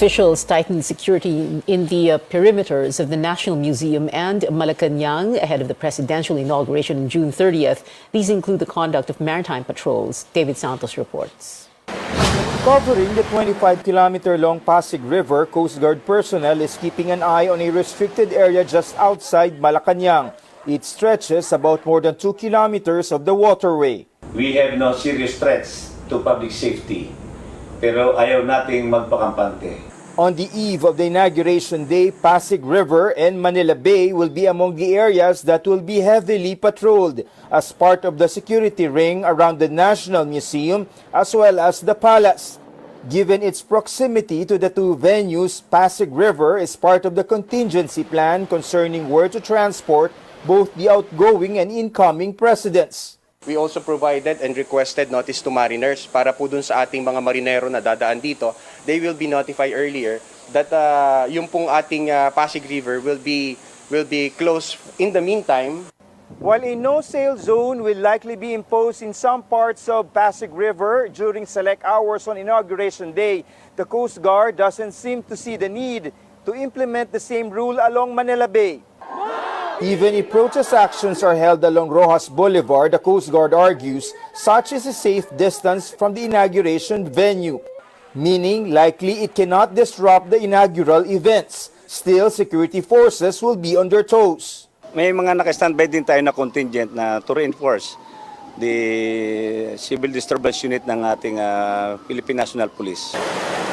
Officials tightened security in the perimeters of the National Museum and Malacanang ahead of the presidential inauguration on June 30th. These include the conduct of maritime patrols. David Santos reports. Covering the 25-kilometer-long Pasig River, Coast Guard personnel is keeping an eye on a restricted area just outside Malacanang. It stretches about more than 2 kilometers of the waterway. We have no serious threats to public safety, pero ayaw nating magpakampante. On the eve of the inauguration day, Pasig River and Manila Bay will be among the areas that will be heavily patrolled as part of the security ring around the National Museum as well as the palace. Given its proximity to the two venues, Pasig River is part of the contingency plan concerning where to transport both the outgoing and incoming presidents. We also provided and requested notice to mariners para po dun sa ating mga marinero na dadaan dito. They will be notified earlier that yung pong ating Pasig River will be closed in the meantime. While a no-sail zone will likely be imposed in some parts of Pasig River during select hours on Inauguration Day, the Coast Guard doesn't seem to see the need to implement the same rule along Manila Bay. Even if protest actions are held along Rojas Boulevard, the Coast Guard argues such is a safe distance from the inauguration venue, meaning likely it cannot disrupt the inaugural events. Still, security forces will be on their toes. May mga naka-standby din tayo na contingent na to reinforce the civil disturbance unit ng ating Philippine National Police.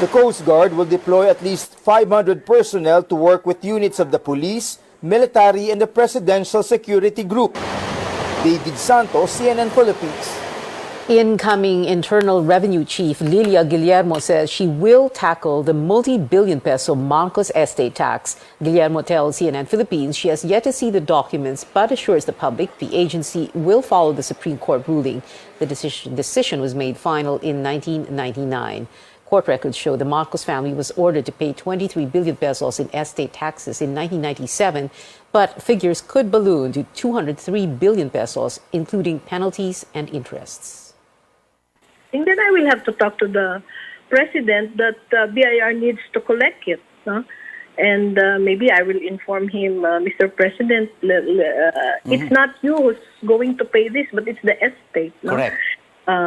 The Coast Guard will deploy at least 500 personnel to work with units of the police, military, and the Presidential Security Group. David Santos, CNN Philippines. Incoming Internal Revenue Chief Lilia Guillermo says she will tackle the multi-billion peso Marcos estate tax. Guillermo tells CNN Philippines she has yet to see the documents but assures the public the agency will follow the Supreme Court ruling. The decision was made final in 1999. Court records show the Marcos family was ordered to pay 23 billion pesos in estate taxes in 1997, but figures could balloon to 203 billion pesos, including penalties and interests. I think that I will have to talk to the president that BIR needs to collect it. No? And maybe I will inform him, Mr. President, it's not you who's going to pay this, but it's the estate. No? Correct.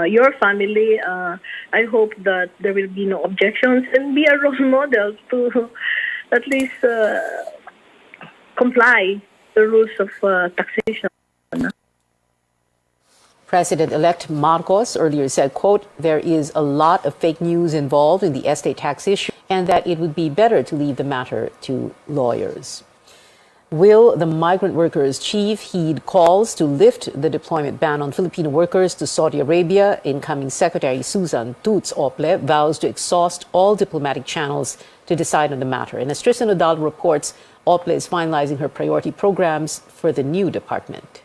Your family, I hope that there will be no objections and be a role model to at least comply the rules of taxation. President-elect Marcos earlier said, quote, there is a lot of fake news involved in the estate tax issue and that it would be better to leave the matter to lawyers. Will the migrant workers chief heed calls to lift the deployment ban on Filipino workers to Saudi Arabia? Incoming Secretary Susan Toots Ople vows to exhaust all diplomatic channels to decide on the matter. And as Tristan Odal reports, Ople is finalizing her priority programs for the new department.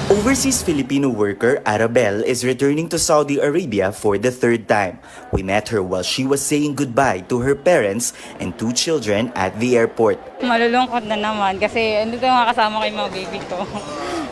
Overseas Filipino worker Arabel is returning to Saudi Arabia for the third time. We met her while she was saying goodbye to her parents and 2 children at the airport. Malulungkot na naman kasi andito yung mga kasama ko yung mga baby ko.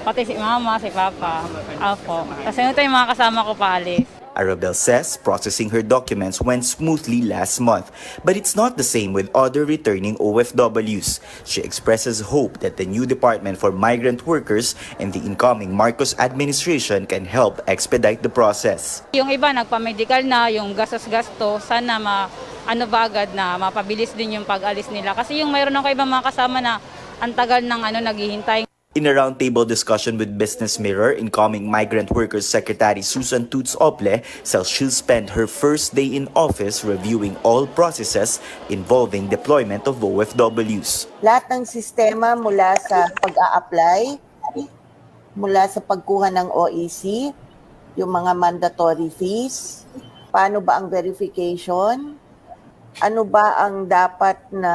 Pati si mama, si papa, ako. Kasi ito yung mga kasama ko paalis. Arabel says processing her documents went smoothly last month, but it's not the same with other returning OFWs. She expresses hope that the new Department for Migrant Workers and the incoming Marcos administration can help expedite the process. Yung iba nagpa-medical na, yung gastos-gasto, sana agad na mapabilis din yung pag-alis nila. Kasi yung mayroon ako ibang mga kasama na ang tagal ng naghihintay. In a roundtable discussion with Business Mirror, incoming Migrant Workers Secretary Susan Toots Ople says she'll spend her first day in office reviewing all processes involving deployment of OFWs. Lahat ng sistema mula sa pag-a-apply, mula sa pagkuha ng OEC, yung mga mandatory fees, paano ba ang verification, ano ba ang dapat na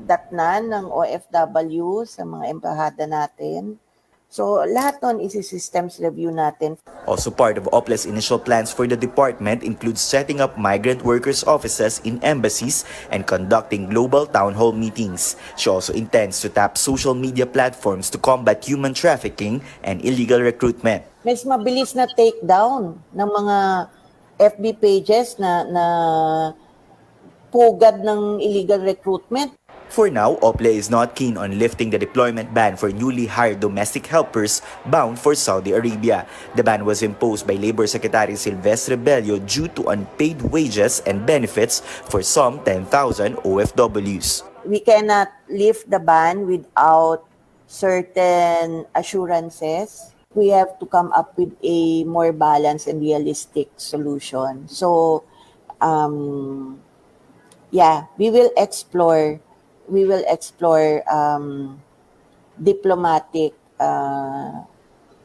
datnan ng OFW sa mga embahada natin. So lahat nun isi-systems review natin. Also part of Ople's initial plans for the department includes setting up migrant workers' offices in embassies and conducting global town hall meetings. She also intends to tap social media platforms to combat human trafficking and illegal recruitment. Mas mabilis na takedown ng mga FB pages na pugad ng illegal recruitment. For now, OPLE is not keen on lifting the deployment ban for newly hired domestic helpers bound for Saudi Arabia. The ban was imposed by Labor Secretary Silvestre Bello due to unpaid wages and benefits for some 10,000 OFWs. We cannot lift the ban without certain assurances. We have to come up with a more balanced and realistic solution. So, we will explore diplomatic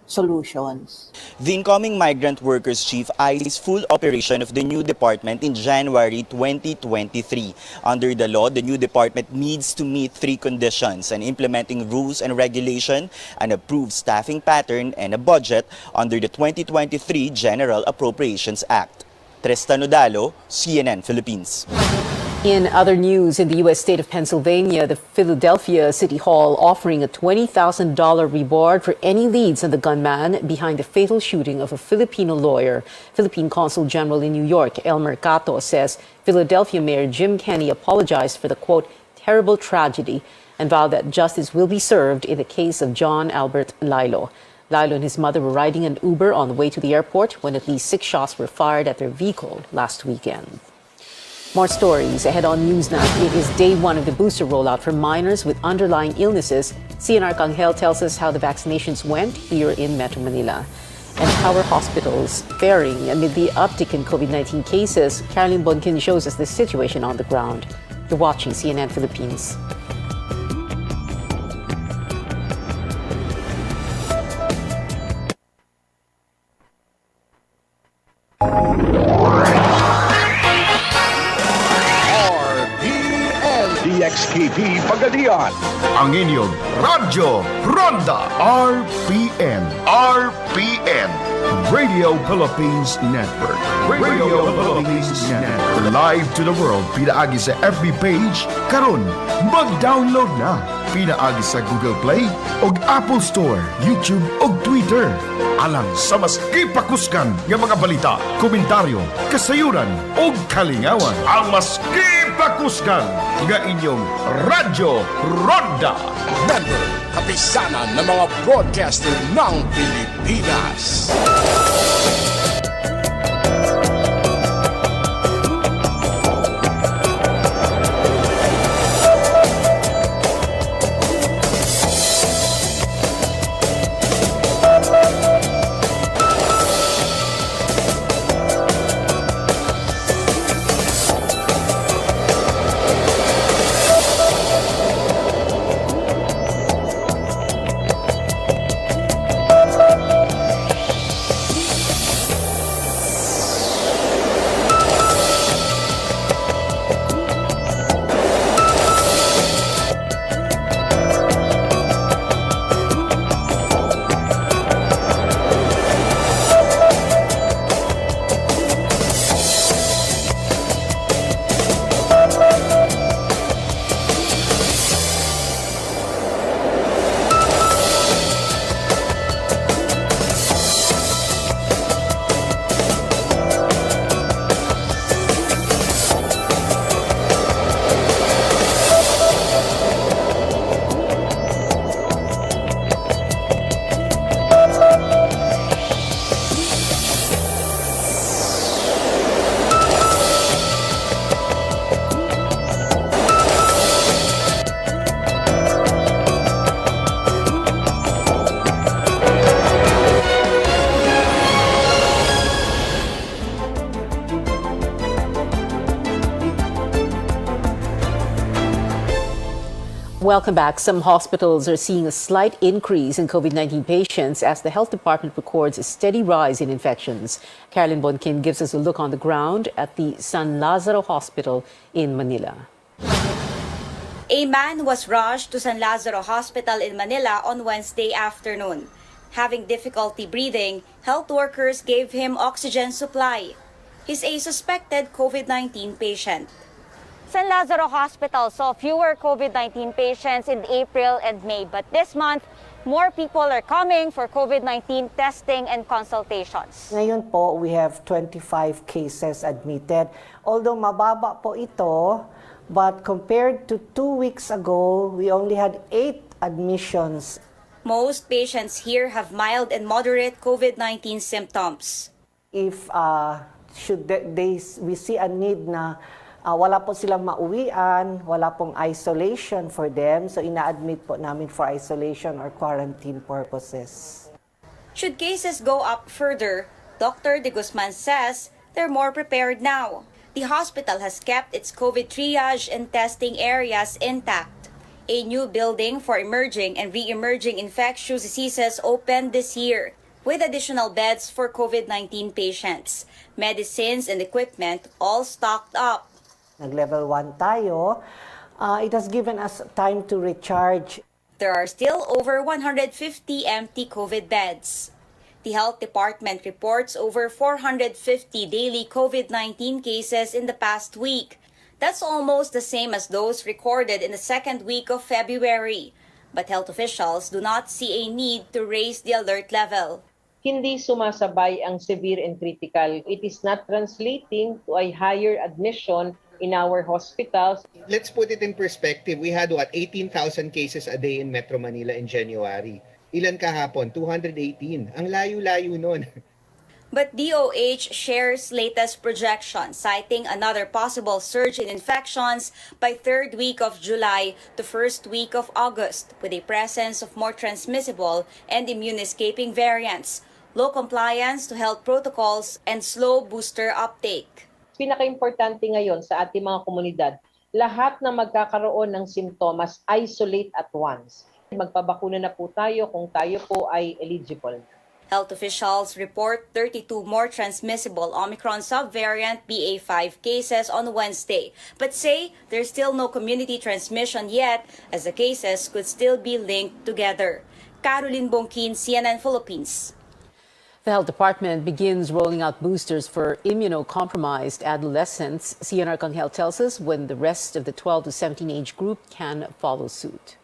solutions. The incoming migrant workers chief eyes full operation of the new department in January 2023. Under the law, the new department needs to meet 3 conditions: an implementing rules and regulation, an approved staffing pattern, and a budget under the 2023 General Appropriations Act. Tristan Odalo, CNN Philippines. In other news, in the U.S. state of Pennsylvania, the Philadelphia City Hall offering a $20,000 reward for any leads on the gunman behind the fatal shooting of a Filipino lawyer. Philippine Consul General in New York, Elmer Cato, says Philadelphia Mayor Jim Kenney apologized for the, quote, terrible tragedy and vowed that justice will be served in the case of John Albert Lilo. Lilo and his mother were riding an Uber on the way to the airport when at least 6 shots were fired at their vehicle last weekend. More stories ahead on Newsnight. It is day 1 of the booster rollout for minors with underlying illnesses. CNR Kanghel tells us how the vaccinations went here in Metro Manila. And how are hospitals faring amid the uptick in COVID-19 cases? Caroline Bonkin shows us the situation on the ground. You're watching CNN Philippines. RPN DXKP Pagadian, ang inyong Radyo Ronda. RPN Radio Philippines Network. Radio Philippines Network. Live to the world, pinaagi sa FB page, karon mag-download na. Pinaagi sa Google Play o Apple Store, YouTube o Twitter. Alang sa mas kipakuskan ng mga balita, komentaryo, kasayuran o kalingawan. Ang mas kipakuskan ng inyong Radyo Ronda. Member, kapisanan ng mga broadcaster ng Pilipinas. Welcome back. Some hospitals are seeing a slight increase in COVID-19 patients as the health department records a steady rise in infections. Caroline Bonkin gives us a look on the ground at the San Lazaro Hospital in Manila. A man was rushed to San Lazaro Hospital in Manila on Wednesday afternoon. Having difficulty breathing, health workers gave him oxygen supply. He's a suspected COVID-19 patient. San Lazaro Hospital saw fewer COVID-19 patients in April and May, but this month, more people are coming for COVID-19 testing and consultations. Ngayon po, we have 25 cases admitted. Although mababa po ito, but compared to 2 weeks ago, we only had 8 admissions. Most patients here have mild and moderate COVID-19 symptoms. If we see a need na wala po silang mauwian, wala pong isolation for them, so ina-admit po namin for isolation or quarantine purposes. Should cases go up further, Dr. De Guzman says they're more prepared now. The hospital has kept its COVID triage and testing areas intact. A new building for emerging and re-emerging infectious diseases opened this year, with additional beds for COVID-19 patients. Medicines and equipment all stocked up. Nag-level 1 tayo. It has given us time to recharge. There are still over 150 empty COVID beds. The health department reports over 450 daily COVID-19 cases in the past week. That's almost the same as those recorded in the second week of February. But health officials do not see a need to raise the alert level. Hindi sumasabay ang severe and critical. It is not translating to a higher admission in our hospitals. Let's put it in perspective. We had 18,000 cases a day in Metro Manila in January. Ilan kahapon? 218. Ang layo-layo nun. But DOH shares latest projection, citing another possible surge in infections by third week of July to first week of August, with a presence of more transmissible and immune-escaping variants, low compliance to health protocols, and slow booster uptake. Pinaka-importante ngayon sa ating mga komunidad, lahat na magkakaroon ng simptomas, isolate at once. Magpabakuna na po tayo kung tayo po ay eligible. Health officials report 32 more transmissible Omicron subvariant BA.5 cases on Wednesday, but say there's still no community transmission yet, as the cases could still be linked together. Caroline Bongkin, CNN Philippines. The health department begins rolling out boosters for immunocompromised adolescents. CNR Kanghel tells us when the rest of the 12 to 17 age group can follow suit.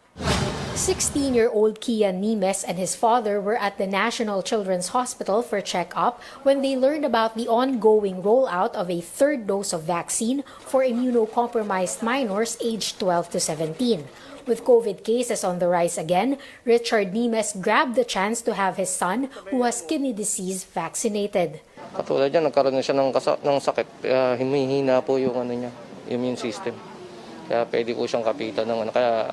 16-year-old Kian Nimes and his father were at the National Children's Hospital for check-up when they learned about the ongoing rollout of a third dose of vaccine for immunocompromised minors aged 12 to 17. With COVID cases on the rise again, Richard Nimes grabbed the chance to have his son, who has kidney disease, vaccinated. Katulad yan, nagkaroon na siya ng sakit. Humihina po yung immune system. Kaya pwede po siyang kapitan ng kaya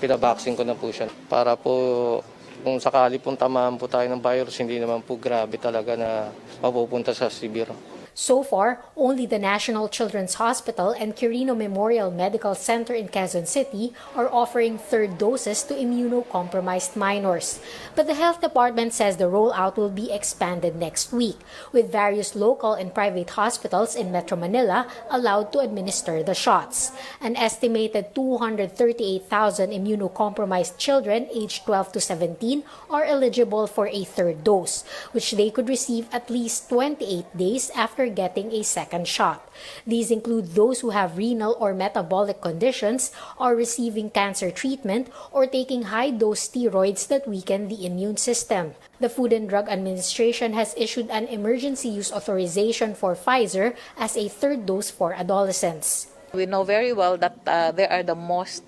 pinabaksin ko na po siya. Para po kung sakali pong tamaan po tayo ng virus, hindi naman po grabe talaga na mapupunta sa severe. So far, only the National Children's Hospital and Quirino Memorial Medical Center in Quezon City are offering third doses to immunocompromised minors. But the health department says the rollout will be expanded next week, with various local and private hospitals in Metro Manila allowed to administer the shots. An estimated 238,000 immunocompromised children aged 12 to 17 are eligible for a third dose, which they could receive at least 28 days after getting a second shot. These include those who have renal or metabolic conditions, are receiving cancer treatment, or taking high-dose steroids that weaken the immune system. The Food and Drug Administration has issued an emergency use authorization for Pfizer as a third dose for adolescents. We know very well that they are the most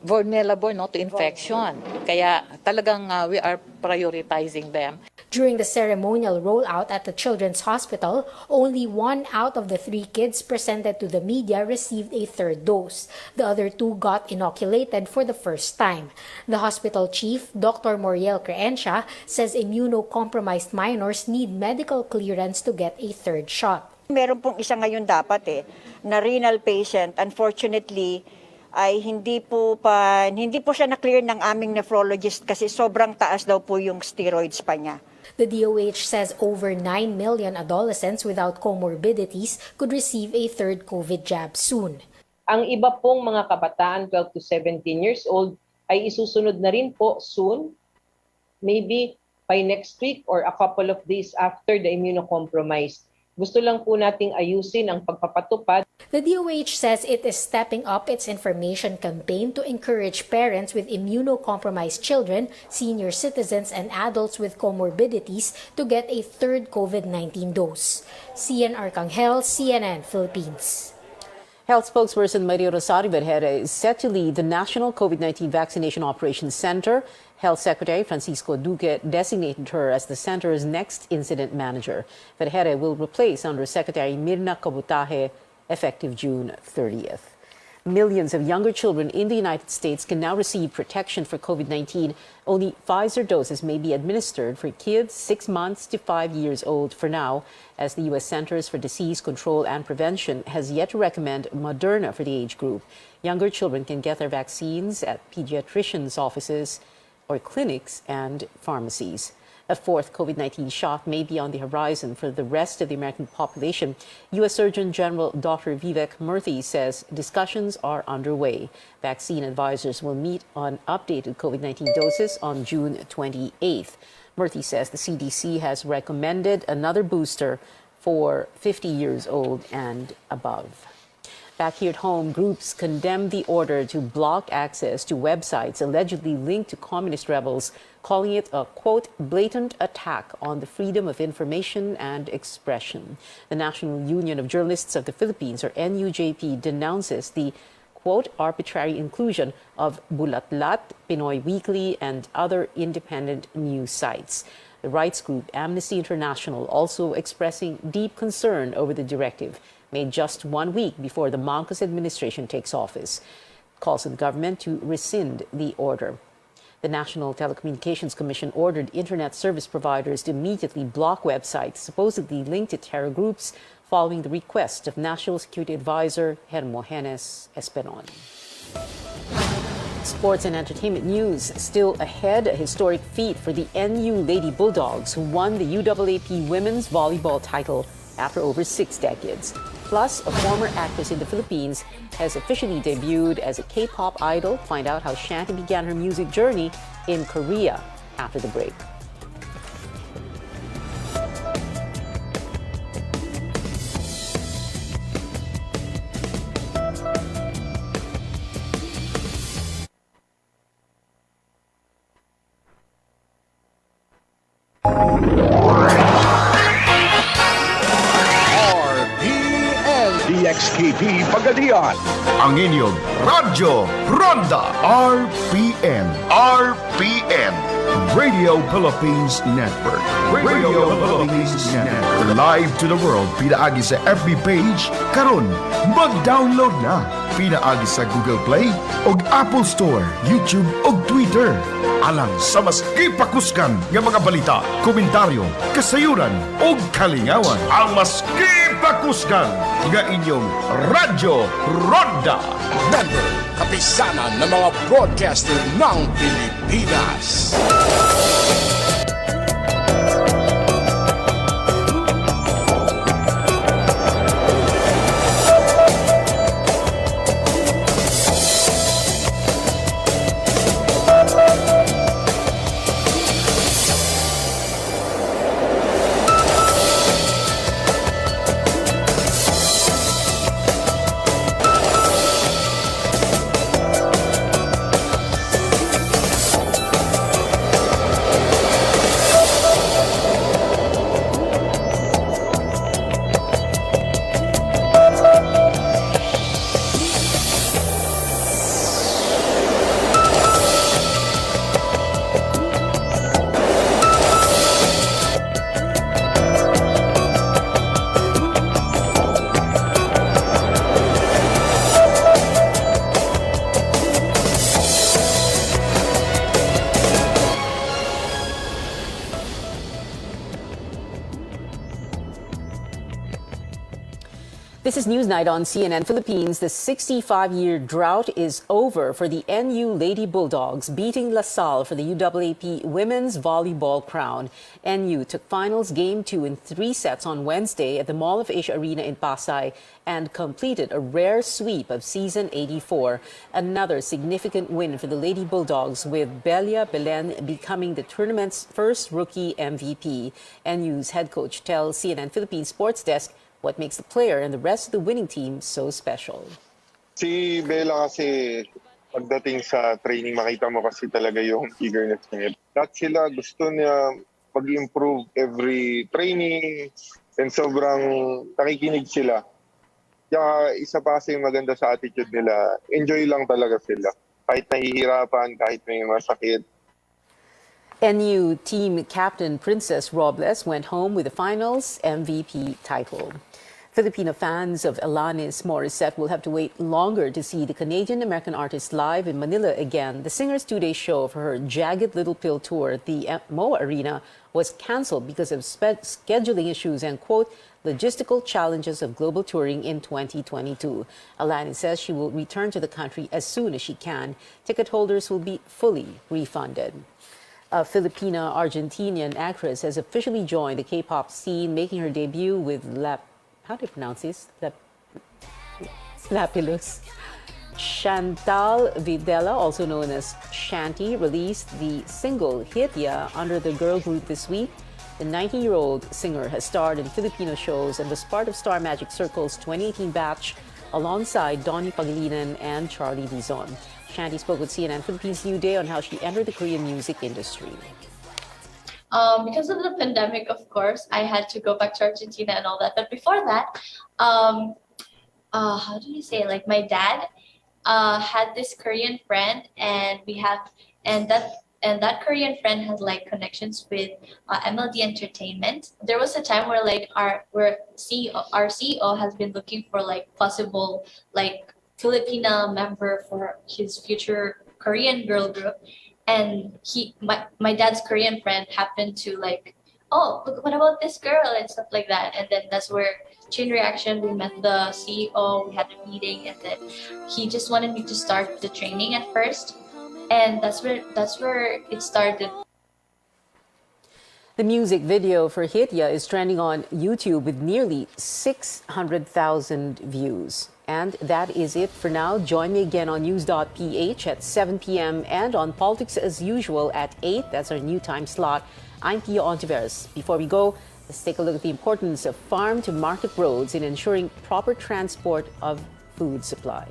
vulnerable to infection. Kaya talagang we are prioritizing them. During the ceremonial rollout at the Children's Hospital, only 1 out of the 3 kids presented to the media received a third dose. The other 2 got inoculated for the first time. The hospital chief, Dr. Moriel Creencia, says immunocompromised minors need medical clearance to get a third shot. Meron pong isa ngayon dapat na renal patient. Unfortunately, ay hindi po siya na-clear ng aming nephrologist kasi sobrang taas daw po yung steroids pa niya. The DOH says over 9 million adolescents without comorbidities could receive a third COVID jab soon. Ang iba pong mga kabataan 12 to 17 years old ay isusunod na rin po soon, maybe by next week or a couple of days after the immunocompromised. Gusto lang po nating ayusin ang pagpapatupad. The DOH says it is stepping up its information campaign to encourage parents with immunocompromised children, senior citizens, and adults with comorbidities to get a third COVID-19 dose. Cian Arcangel, CNN, Philippines. Health spokesperson Maria Rosario Vergara is set to lead the National COVID-19 Vaccination Operations Center. Health Secretary Francisco Duque designated her as the center's next incident manager. Vergara will replace Undersecretary Mirna Kabutahe effective June 30th. Millions of younger children in the United States can now receive protection for COVID-19. Only Pfizer doses may be administered for kids 6 months to 5 years old for now, as the U.S. Centers for Disease Control and Prevention has yet to recommend Moderna for the age group. Younger children can get their vaccines at pediatricians' offices or clinics and pharmacies. A fourth COVID-19 shot may be on the horizon for the rest of the American population. U.S. Surgeon General Dr. Vivek Murthy says discussions are underway. Vaccine advisors will meet on updated COVID-19 doses on June 28th. Murthy says the CDC has recommended another booster for 50 years old and above. Back here at home, groups condemned the order to block access to websites allegedly linked to communist rebels, calling it a, quote, blatant attack on the freedom of information and expression. The National Union of Journalists of the Philippines, or NUJP, denounces the, quote, arbitrary inclusion of Bulatlat, Pinoy Weekly, and other independent news sites. The rights group Amnesty International also expressing deep concern over the directive, made just 1 week before the Marcos administration takes office, calls on the government to rescind the order. The National Telecommunications Commission ordered internet service providers to immediately block websites supposedly linked to terror groups following the request of National Security Advisor Hermogenes Esperon. Sports and entertainment news. Still ahead, a historic feat for the NU Lady Bulldogs, who won the UAAP women's volleyball title after over 6 decades. Plus, a former actress in the Philippines has officially debuted as a K-pop idol. Find out how Shanti began her music journey in Korea after the break. RPN DXKP Pagadian. Ang inyong Radyo Ronda. RPN. RPN. Radio Philippines Network. Radio Philippines Network. Live to the world. Pinaagi sa FB page. Karon, mag-download na. Pinaagi sa Google Play o Apple Store, YouTube o Twitter. Alang sa mas kipakuskan ng mga balita, komentaryo, kasayuran o kalingawan. Ang mas kipakuskan ng inyong Radyo Ronda. Member, kapisanan ng mga broadcaster ng Pilipinas. This is Newsnight on CNN Philippines. The 65-year drought is over for the NU Lady Bulldogs, beating LaSalle for the UAAP Women's Volleyball crown. NU took finals Game 2 in 3 sets on Wednesday at the Mall of Asia Arena in Pasay and completed a rare sweep of season 84. Another significant win for the Lady Bulldogs, with Belia Belen becoming the tournament's first rookie MVP. NU's head coach tells CNN Philippines Sports Desk what makes the player and the rest of the winning team so special. Si Bella kasi, pagdating sa training, makita mo kasi talaga yung eagerness niya. Lahat sila gusto niya mag-improve every training and sobrang nakikinig sila. Kaya isa pa kasi maganda sa attitude nila, enjoy lang talaga sila. Kahit nahihirapan, kahit may masakit. NU team captain Princess Robles went home with the finals MVP title. Filipino fans of Alanis Morissette will have to wait longer to see the Canadian-American artist live in Manila again. The singer's 2-day show for her Jagged Little Pill tour at the MOA Arena was canceled because of scheduling issues and, quote, logistical challenges of global touring in 2022. Alanis says she will return to the country as soon as she can. Ticket holders will be fully refunded. A Filipina-Argentinian actress has officially joined the K-pop scene, making her debut with how do you pronounce this? Lapilus. Chantal Videla, also known as Shanti, released the single Hit Ya under the girl group this week. The 19-year-old singer has starred in Filipino shows and was part of Star Magic Circle's 2018 batch alongside Donnie Pagalinan and Charlie Dizon. Shanti spoke with CNN Philippines New Day on how she entered the Korean music industry. Because of the pandemic, of course, I had to go back to Argentina and all that. But before that, how do you say? Like, my dad had this Korean friend, and that Korean friend had like connections with MLD Entertainment. There was a time where like our CEO has been looking for like possible like Filipina member for his future Korean girl group. And my dad's Korean friend happened to like, oh, look, what about this girl and stuff like that. And then that's where chain reaction, we met the CEO, we had a meeting, and then he just wanted me to start the training at first. And that's where it started. The music video for Hit Ya is trending on YouTube with nearly 600,000 views. And that is it for now. Join me again on news.ph at 7 p.m. and on Politics as Usual at 8. That's our new time slot. I'm Pia Ontiveros. Before we go, let's take a look at the importance of farm-to-market roads in ensuring proper transport of food supply.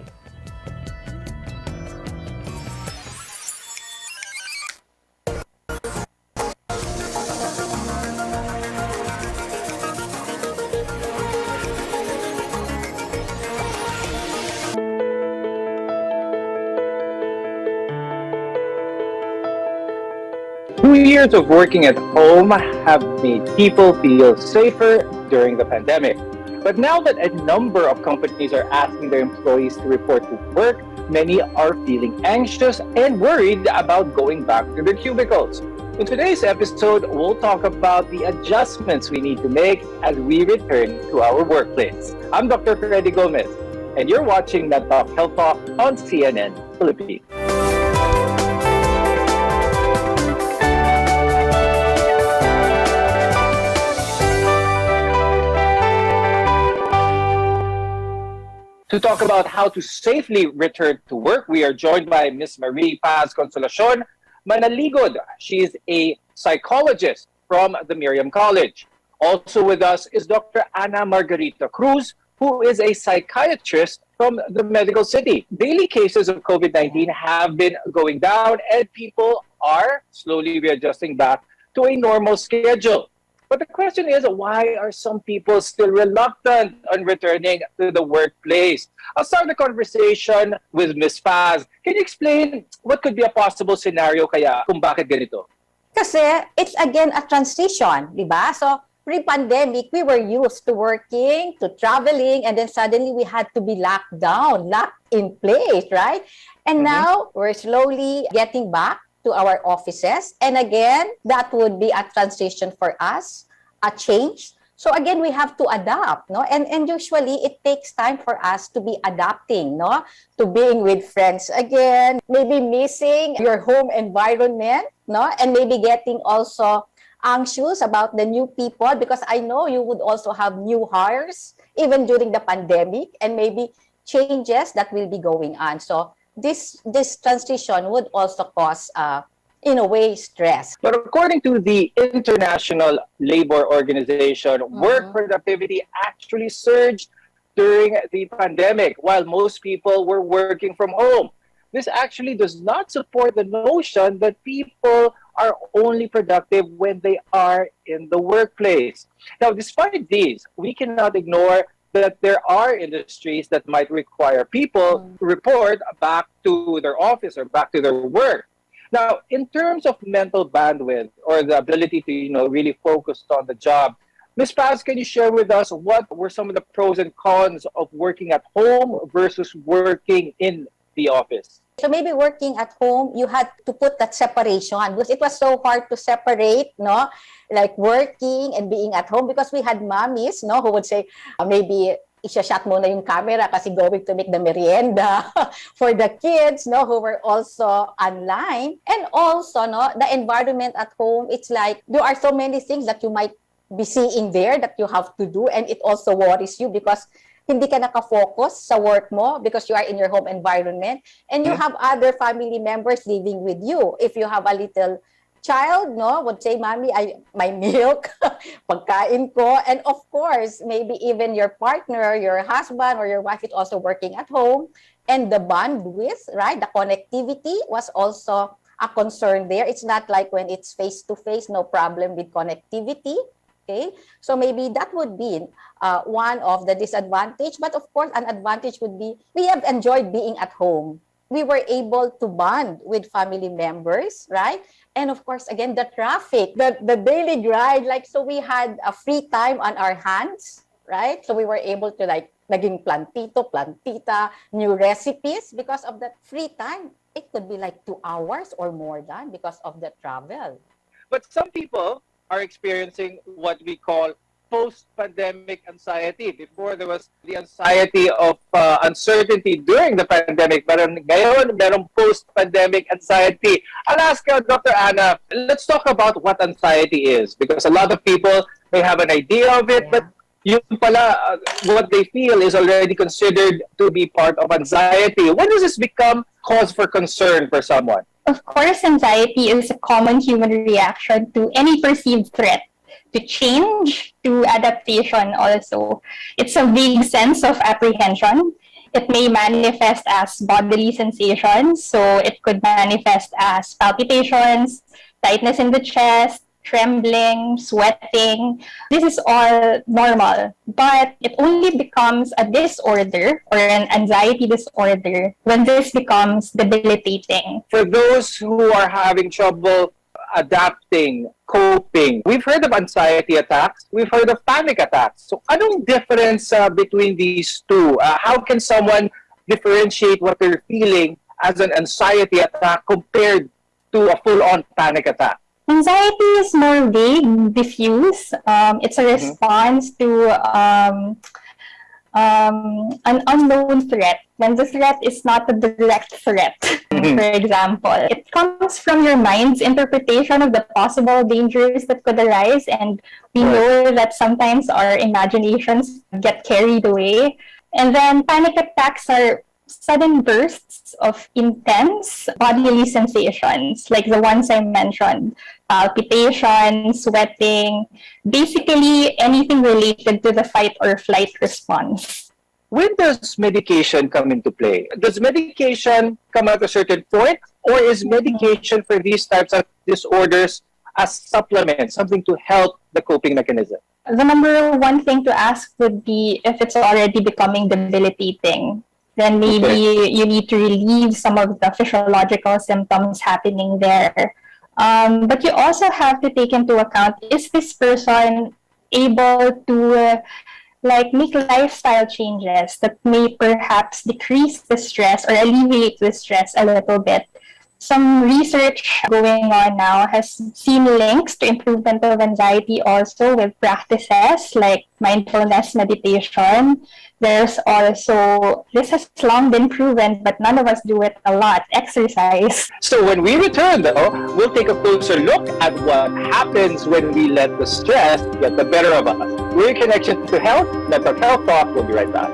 Years of working at home have made people feel safer during the pandemic. But now that a number of companies are asking their employees to report to work, many are feeling anxious and worried about going back to their cubicles. In today's episode, we'll talk about the adjustments we need to make as we return to our workplace. I'm Dr. Freddy Gomez, and you're watching NetTalk Health Talk on CNN Philippines. To talk about how to safely return to work, we are joined by Ms. Marie Paz Consolacion Manaligod. She is a psychologist from the Miriam College. Also with us is Dr. Ana Margarita Cruz, who is a psychiatrist from the Medical City. Daily cases of COVID-19 have been going down and people are slowly readjusting back to a normal schedule. But the question is, why are some people still reluctant on returning to the workplace? I'll start the conversation with Ms. Paz. Can you explain what could be a possible scenario kaya kung bakit ganito? Kasi it's again a transition, di ba? So pre-pandemic, we were used to working, to traveling, and then suddenly we had to be locked down, locked in place, right? And now we're slowly getting back to our offices. And again, that would be a transition for us, a change. So again, we have to adapt, no? And usually it takes time for us to be adapting, no? To being with friends again, maybe missing your home environment, no? And maybe getting also anxious about the new people, because I know you would also have new hires even during the pandemic, and maybe changes that will be going on. So this transition would also cause in a way, stress. But according to the International Labor Organization, work productivity actually surged during the pandemic while most people were working from home. This actually does not support the notion that people are only productive when they are in the workplace. Now, despite these, we cannot ignore that there are industries that might require people to report back to their office or back to their work. Now, in terms of mental bandwidth or the ability to, really focus on the job, Ms. Paz, can you share with us what were some of the pros and cons of working at home versus working in the office? So maybe working at home, you had to put that separation because it was so hard to separate, no, like working and being at home, because we had mommies, no, who would say, maybe isa-shut mo na yung camera kasi going to make the merienda for the kids, no, who were also online. And also, no, the environment at home, it's like there are so many things that you might be seeing there that you have to do, and it also worries you because hindi ka nakafocus sa work mo because you are in your home environment, and you have other family members living with you. If you have a little child, no, would say, Mommy, my milk, pagkain ko. And of course, maybe even your partner, your husband or your wife is also working at home. And the bandwidth, right, the connectivity was also a concern there. It's not like when it's face-to-face, no problem with connectivity. Okay, so maybe that would be one of the disadvantage. But of course, an advantage would be we have enjoyed being at home. We were able to bond with family members, right? And of course, again, the traffic, the daily grind, like, so we had a free time on our hands, right? So we were able to like, naging plantito, plantita, new recipes because of that free time. It could be like 2 hours or more than because of the travel. But some people are experiencing what we call post-pandemic anxiety. Before, there was the anxiety of uncertainty during the pandemic, but ngayon, merong post-pandemic anxiety. I'll ask Dr. Anna, let's talk about what anxiety is, because a lot of people may have an idea of it, but yun pala, what they feel is already considered to be part of anxiety. When does this become cause for concern for someone? Of course, anxiety is a common human reaction to any perceived threat, to change, to adaptation also. It's a vague sense of apprehension. It may manifest as bodily sensations, so it could manifest as palpitations, tightness in the chest, trembling, sweating. This is all normal, but it only becomes a disorder or an anxiety disorder when this becomes debilitating. For those who are having trouble adapting, coping, we've heard of anxiety attacks, we've heard of panic attacks. So anong difference between these two? How can someone differentiate what they're feeling as an anxiety attack compared to a full-on panic attack? Anxiety is more vague, diffuse. It's a response to an unknown threat, when the threat is not a direct threat, for example. It comes from your mind's interpretation of the possible dangers that could arise, and we know that sometimes our imaginations get carried away. And then panic attacks are sudden bursts of intense bodily sensations, like the ones I mentioned, palpitation, sweating, basically anything related to the fight or flight response. When does medication come into play? Does medication come at a certain point, or is medication for these types of disorders a supplement, something to help the coping mechanism? The number one thing to ask would be if it's already becoming debilitating. Then maybe you need to relieve some of the physiological symptoms happening there. But you also have to take into account, is this person able to make lifestyle changes that may perhaps decrease the stress or alleviate the stress a little bit? Some research going on now has seen links to improvement of anxiety also with practices like mindfulness meditation. There's also, this has long been proven, but none of us do it a lot, exercise. So when we return, though, we'll take a closer look at what happens when we let the stress get the better of us. We're in Connection to Health, Mental Health Talk. We'll be right back.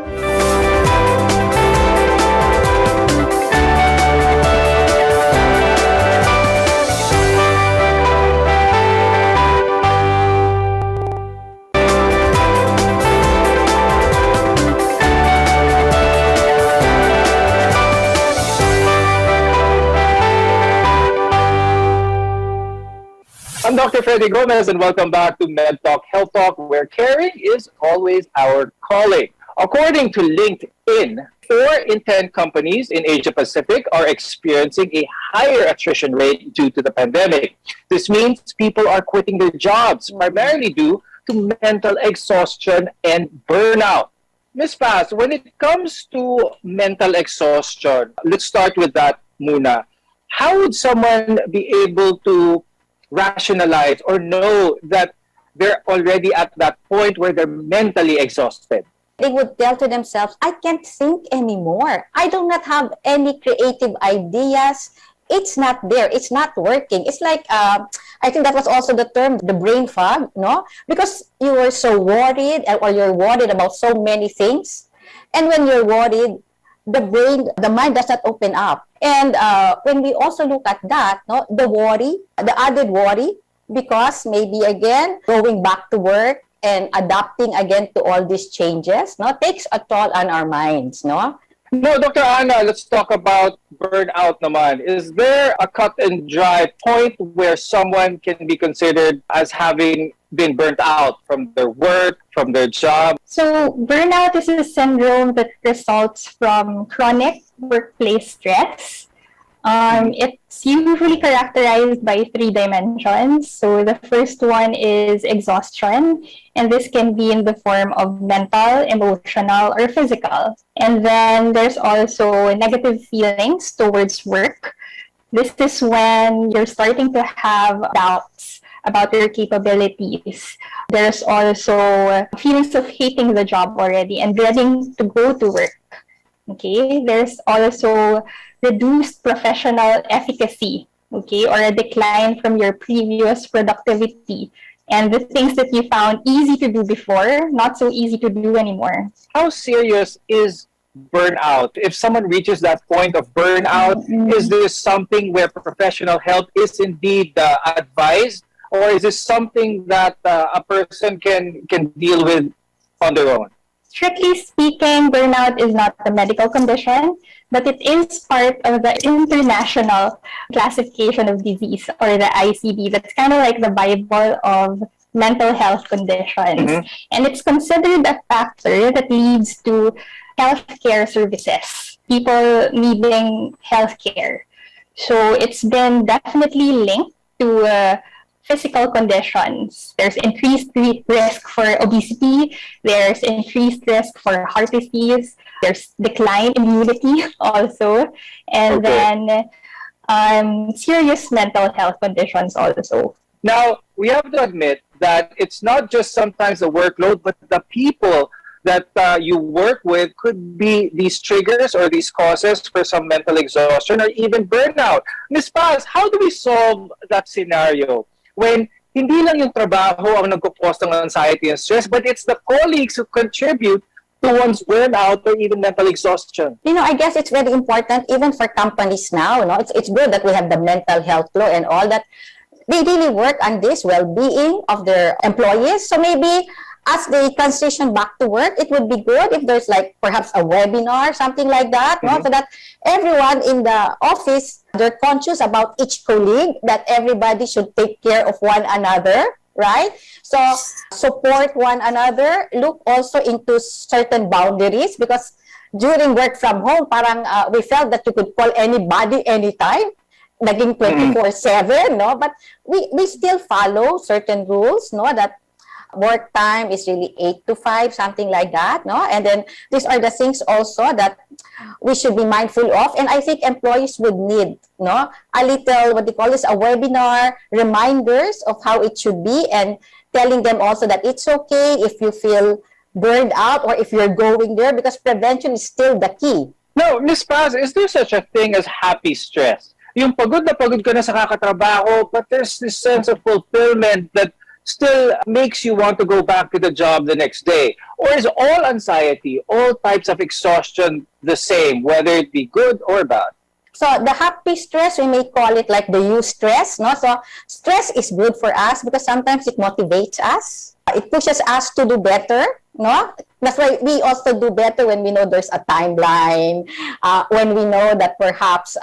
I'm Dr. Freddy Gomez, and welcome back to Med Talk Health Talk, where caring is always our calling. According to LinkedIn, 4 in 10 companies in Asia Pacific are experiencing a higher attrition rate due to the pandemic. This means people are quitting their jobs, primarily due to mental exhaustion and burnout. Ms. Paz, when it comes to mental exhaustion, let's start with that muna. How would someone be able to rationalize or know that they're already at that point where they're mentally exhausted? They would tell to themselves, I can't think anymore. I do not have any creative ideas. It's not there. It's not working. It's like, I think that was also the term, the brain fog, no? Because you were so worried or you're worried about so many things. And when you're worried, the mind does not open up. And when we also look at that, no, the worry, the added worry, because maybe again, going back to work and adapting again to all these changes, no, takes a toll on our minds, no? No, Dr. Anna, let's talk about burnout naman. Is there a cut and dry point where someone can be considered as having been burnt out from their work, from their job? So burnout is a syndrome that results from chronic workplace stress. It's usually characterized by 3 dimensions. So the first one is exhaustion, and this can be in the form of mental, emotional, or physical. And then there's also negative feelings towards work. This is when you're starting to have doubts about your capabilities. There's also feelings of hating the job already and dreading to go to work. Okay, there's also reduced professional efficacy, okay, or a decline from your previous productivity. And the things that you found easy to do before, not so easy to do anymore. How serious is burnout? If someone reaches that point of burnout, is this something where professional help is indeed advised? Or is this something that a person can deal with on their own? Strictly speaking, burnout is not a medical condition, but it is part of the International Classification of Disease, or the ICD. That's kind of like the Bible of mental health conditions. And it's considered a factor that leads to healthcare services, people needing healthcare. So it's been definitely linked to physical conditions. There's increased risk for obesity. There's increased risk for heart disease. There's decline in immunity also. And then serious mental health conditions also. Now, we have to admit that it's not just sometimes the workload, but the people that you work with could be these triggers or these causes for some mental exhaustion or even burnout. Ms. Paz, how do we solve that scenario when hindi lang yung trabaho ang nagko-cause ng anxiety and stress, but it's the colleagues who contribute to one's burnout or even mental exhaustion? You know, I guess it's very important even for companies now. No, it's good that we have the mental health law and all that. They really work on this well-being of their employees. So maybe as they transition back to work, it would be good if there's like perhaps a webinar, something like that, no? So that everyone in the office, they're conscious about each colleague, that everybody should take care of one another, right? So support one another, look also into certain boundaries, because during work from home, parang we felt that you could call anybody anytime, naging 24/7, no? But we still follow certain rules, no? That Work time is really 8 to 5, something like that, no? And then these are the things also that we should be mindful of. And I think employees would need, no, a little, what they call this, a webinar, reminders of how it should be, and telling them also that it's okay if you feel burned out or if you're going there, because prevention is still the key. No, Ms. Paz, is there such a thing as happy stress? Yung pagod na pagod ka na sa kakatrabaho, but there's this sense of fulfillment that still makes you want to go back to the job the next day? Or is all anxiety, all types of exhaustion the same, whether it be good or bad? So the happy stress, we may call it like the eustress, no? So stress is good for us because sometimes it motivates us. It pushes us to do better, no? That's why we also do better when we know there's a timeline, when we know that perhaps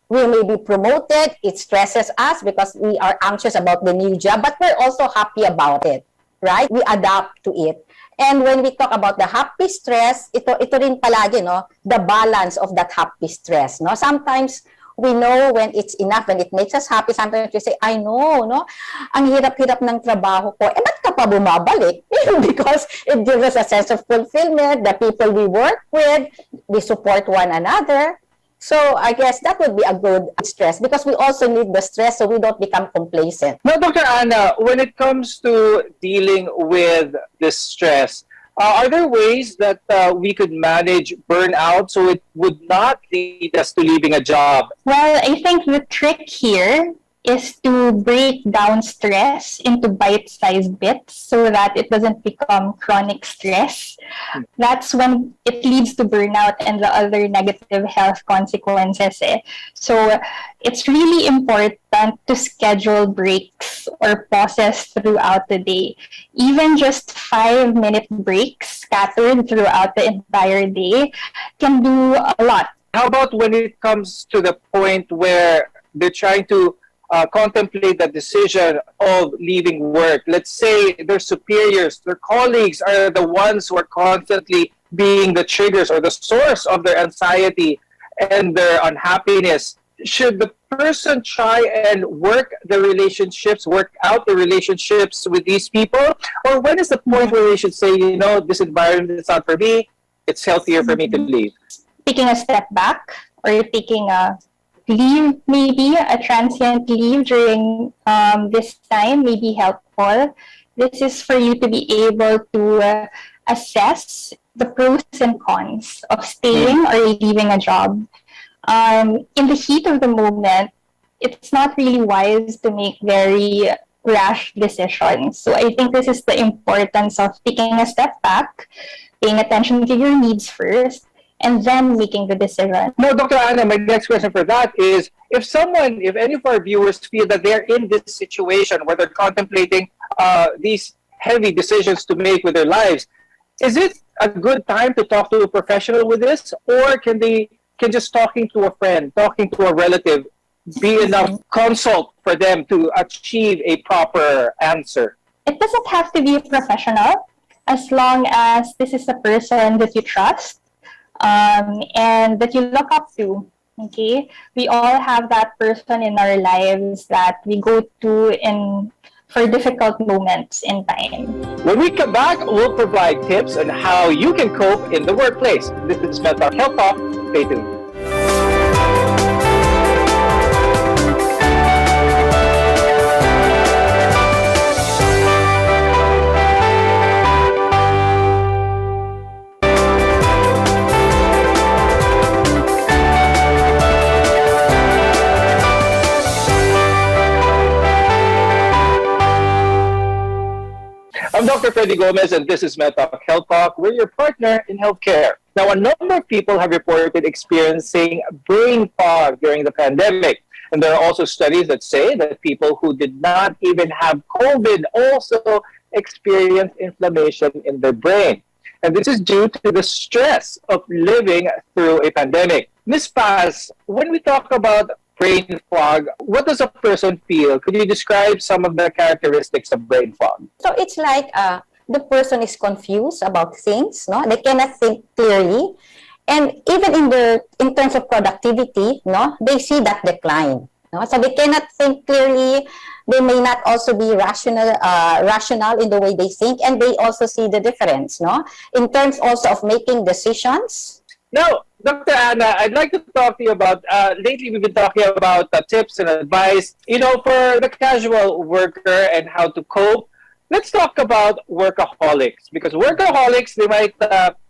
we may be promoted. It stresses us because we are anxious about the new job, but we're also happy about it, right? We adapt to it. And when we talk about the happy stress, ito rin palagi, no? The balance of that happy stress, no? Sometimes we know when it's enough, when it makes us happy. Sometimes we say, I know, no? Ang hirap-hirap ng trabaho ko. Ba't ka pa bumabalik? Because it gives us a sense of fulfillment. The people we work with, we support one another. So I guess that would be a good stress because we also need the stress so we don't become complacent. Now, Dr. Anna, when it comes to dealing with this stress, are there ways that we could manage burnout so it would not lead us to leaving a job? Well, I think the trick here is to break down stress into bite-sized bits so that it doesn't become chronic stress. That's when it leads to burnout and the other negative health consequences. So it's really important to schedule breaks or pauses throughout the day. Even just 5-minute breaks scattered throughout the entire day can do a lot. How about when it comes to the point where they're trying to contemplate the decision of leaving work? Let's say their superiors, their colleagues are the ones who are constantly being the triggers or the source of their anxiety and their unhappiness. Should the person try and work out the relationships with these people? Or when is the point where they should say, you know, this environment is not for me, it's healthier for me to leave? Taking a step back or taking a leave, maybe a transient leave during this time may be helpful. This is for you to be able to assess the pros and cons of staying or leaving a job. In the heat of the moment, it's not really wise to make very rash decisions. So I think this is the importance of taking a step back, paying attention to your needs first, and then making the decision. No, Dr. Anna, my next question for that is, if any of our viewers feel that they're in this situation where they're contemplating these heavy decisions to make with their lives, is it a good time to talk to a professional with this? Or can just talking to a friend, talking to a relative be enough consult for them to achieve a proper answer? It doesn't have to be a professional as long as this is a person that you trust and that you look up to. Okay, we all have that person in our lives that we go to for difficult moments in time. When we come back, we'll provide tips on how you can cope in the workplace. This is Mental Health Talk. Stay tuned. I'm Dr. Freddy Gomez, and this is Mental Health Talk. We're your partner in healthcare. Now, a number of people have reported experiencing brain fog during the pandemic. And there are also studies that say that people who did not even have COVID also experienced inflammation in their brain. And this is due to the stress of living through a pandemic. Ms. Paz, when we talk about brain fog, what does a person feel? Could you describe some of the characteristics of brain fog? So it's like the person is confused about things, no? They cannot think clearly. And even in terms of productivity, no, they see that decline. No? So they cannot think clearly. they may not also be rational in the way they think, and they also see the difference, no? In terms also of making decisions. Now, Dr. Anna, I'd like to talk to you about, lately we've been talking about tips and advice, for the casual worker and how to cope. Let's talk about workaholics, because workaholics, they might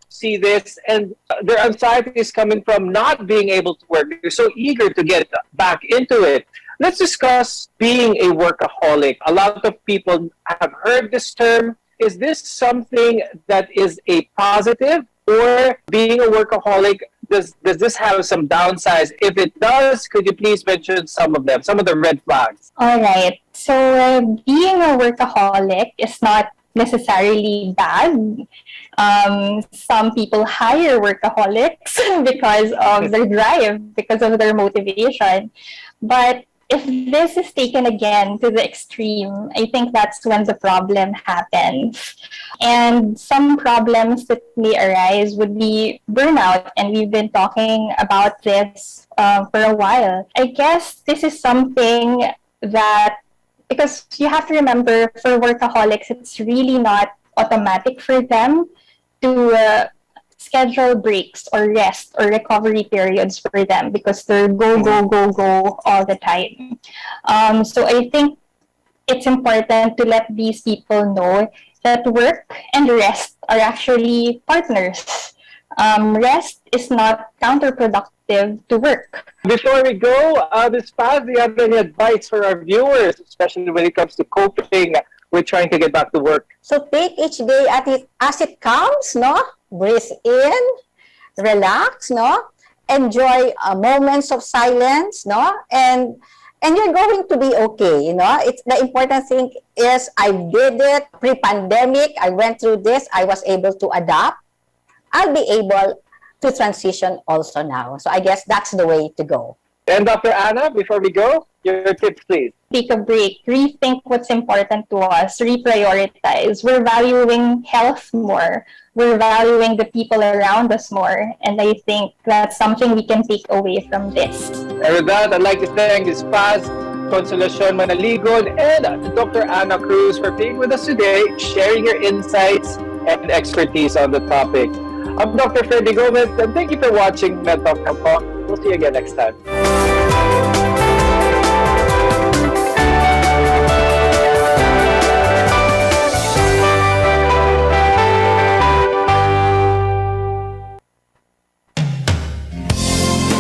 see this and their anxiety is coming from not being able to work. They're so eager to get back into it. Let's discuss being a workaholic. A lot of people have heard this term. Is this something that is a positive, or being a workaholic, does this have some downsides? If it does, could you please mention some of them, some of the red flags? All right. So being a workaholic is not necessarily bad. Some people hire workaholics because of their drive, because of their motivation. But if this is taken again to the extreme, I think that's when the problem happens. And some problems that may arise would be burnout, and we've been talking about this for a while. I guess this is something that, because you have to remember, for workaholics, it's really not automatic for them to schedule breaks or rest or recovery periods for them, because they're go all the time. So I think it's important to let these people know that work and rest are actually partners. Rest is not counterproductive to work. Before we go, Ms. Paz, do you have any advice for our viewers, especially when it comes to coping with trying to get back to work? So take each day as it comes, no? Breathe in, relax, no? Enjoy moments of silence, no? And you're going to be okay, It's the important thing is I did it pre-pandemic. I went through this. I was able to adapt. I'll be able to transition also now. So I guess that's the way to go. And Dr. Anna, before we go, your tips, please. Take a break, rethink what's important to us, reprioritize. We're valuing health more. We're valuing the people around us more. And I think that's something we can take away from this. And with that, I'd like to thank Ms. Paz, Consolacion Manaligod, and Dr. Anna Cruz for being with us today, sharing your insights and expertise on the topic. I'm Dr. Freddy Gomez, and thank you for watching Med Talk. We'll see you again next time.